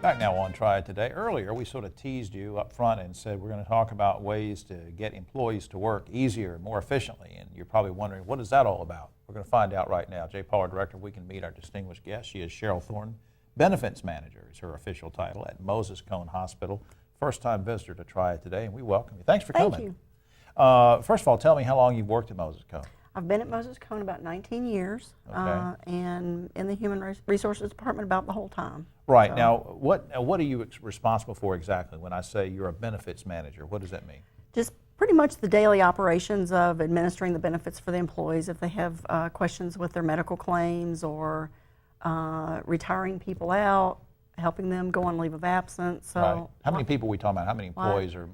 Back now on Triad today. Earlier, we sort of teased you up front and said we're going to talk about ways to get employees to work easier, more efficiently. And you're probably wondering, what is that all about? We're going to find out right now. Jay Paul, our director, we can meet our distinguished guest. She is Sheryl Thornton. Benefits Manager is her official title at Moses Cone Hospital. First-time visitor to Triad today, and we welcome you. Thanks for coming. Thank you. First of all, tell me how long you've worked at Moses Cone. I've been at Moses Cone about 19 years, Okay. and in the Human Resources Department about the whole time. Right. So, Now, what are you responsible for exactly when I say you're a benefits manager? What does that mean? just pretty much the daily operations of administering the benefits for the employees if they have questions with their medical claims or retiring people out, helping them go on leave of absence. So, Right. How many people are we talking about? How many employees are?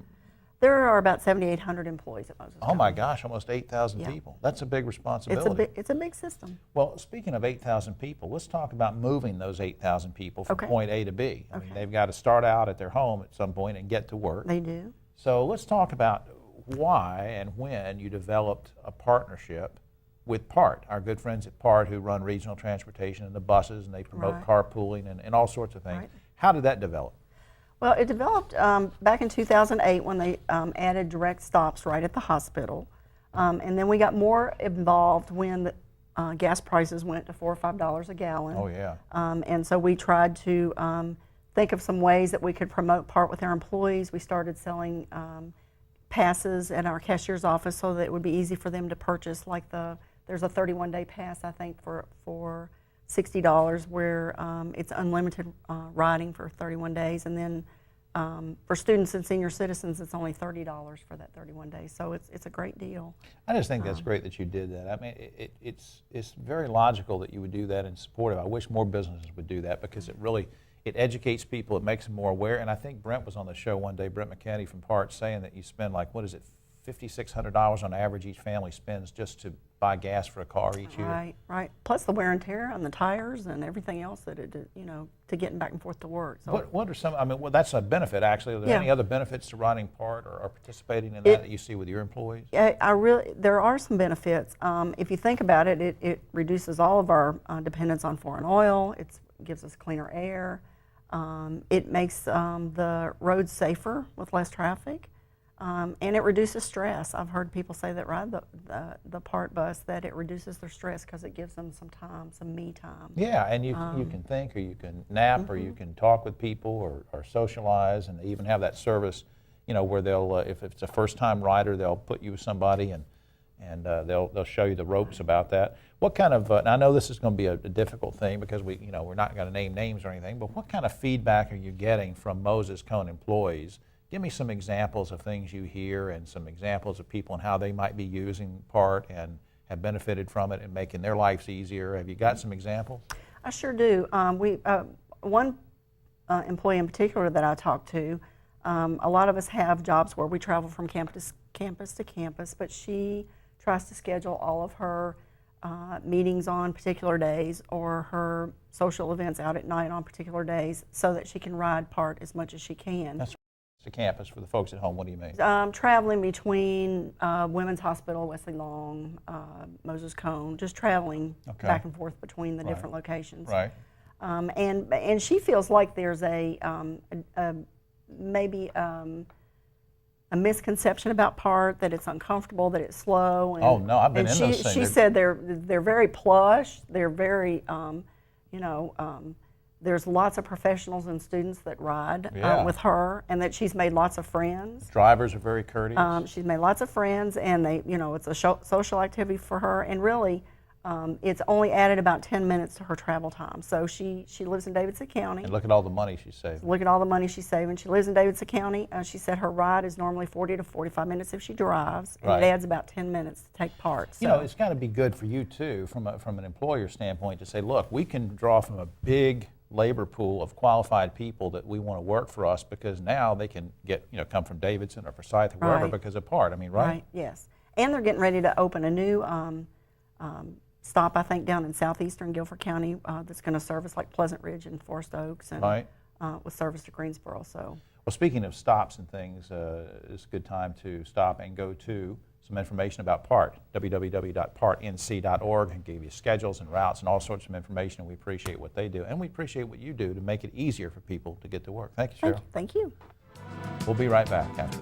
There are about 7,800 employees at Moses Cone. Oh my gosh, almost 8,000 Yeah. people. That's a big responsibility. It's a big system. Well, speaking of 8,000 people, let's talk about moving those 8,000 people from Okay. point A to B. I mean, Okay. they've got to start out at their home at some point and get to work. They do. So let's talk about why and when you developed a partnership with PART, our good friends at PART who run regional transportation and the buses, and they promote Right. carpooling and all sorts of things. Right. How did that develop? Well, it developed back in 2008 when they added direct stops right at the hospital. And then we got more involved when the gas prices went to $4 or $5 a gallon. Oh, yeah. And so we tried to think of some ways that we could promote PART with our employees. We started selling passes at our cashier's office so that it would be easy for them to purchase. Like there's a 31-day pass, I think, for $60 where it's unlimited riding for 31 days. And then for students and senior citizens, it's only $30 for that 31 days. So it's a great deal. I just think that's great that you did that. I mean, it's very logical that you would do that and supportive. I wish more businesses would do that because it educates people, it makes them more aware. And I think Brent was on the show one day, Brent McKinney from PART, saying that you spend like, what is it, $5,600 on average each family spends just to buy gas for a car each year. Right, right. Plus the wear and tear on the tires and everything else that to getting back and forth to work. So What are some, I mean, well, that's a benefit actually. Are there Yeah. any other benefits to riding PART or participating in that you see with your employees? there are some benefits. If you think about it, it reduces all of our dependence on foreign oil. It gives us cleaner air. It makes the roads safer with less traffic. And it reduces stress. I've heard people say that ride the PART bus that it reduces their stress because it gives them some time, some me time. Yeah, and you can think or you can nap or you can talk with people or socialize, and they even have that service, where they'll, if it's a first-time rider, they'll put you with somebody and they'll show you the ropes about that. What kind of, and I know this is going to be a difficult thing because we're not going to name names or anything, but what kind of feedback are you getting from Moses Cone employees? Give me some examples of things you hear and some examples of people and how they might be using PART and have benefited from it and making their lives easier. Have you got some examples? I sure do. One employee in particular that I talked to, a lot of us have jobs where we travel from campus to campus, but she tries to schedule all of her meetings on particular days or her social events out at night on particular days so that she can ride PART as much as she can. That's the campus for the folks at home. What do you mean? Traveling between Women's Hospital, Wesley Long, Moses Cone, just traveling back and forth between the different locations. Right. And she feels like there's maybe a misconception about PART, that it's uncomfortable, that it's slow. And, oh no, I've been in those things. She said they're very plush. They're very there's lots of professionals and students that ride with her, and that she's made lots of friends. Drivers are very courteous. She's made lots of friends, and it's a social activity for her, and really, it's only added about 10 minutes to her travel time. So she lives in Davidson County. And look at all the money she's saving. Look at all the money she's saving. She lives in Davidson County. She said her ride is normally 40 to 45 minutes if she drives, and it adds about 10 minutes to take PART. So. It's got to be good for you too, from an employer standpoint, to say, look, we can draw from a big labor pool of qualified people that we want to work for us because now they can get, come from Davidson or Forsyth or wherever because of PART. I mean, right? Right, yes. And they're getting ready to open a new stop, I think, down in southeastern Guilford County that's going to service like Pleasant Ridge and Forest Oaks and with service to Greensboro. So. Well, speaking of stops and things, it's a good time to stop and go to some information about PART, www.partnc.org, and give you schedules and routes and all sorts of information. And we appreciate what they do, and we appreciate what you do to make it easier for people to get to work. Thank you, Cheryl. Thank you. We'll be right back after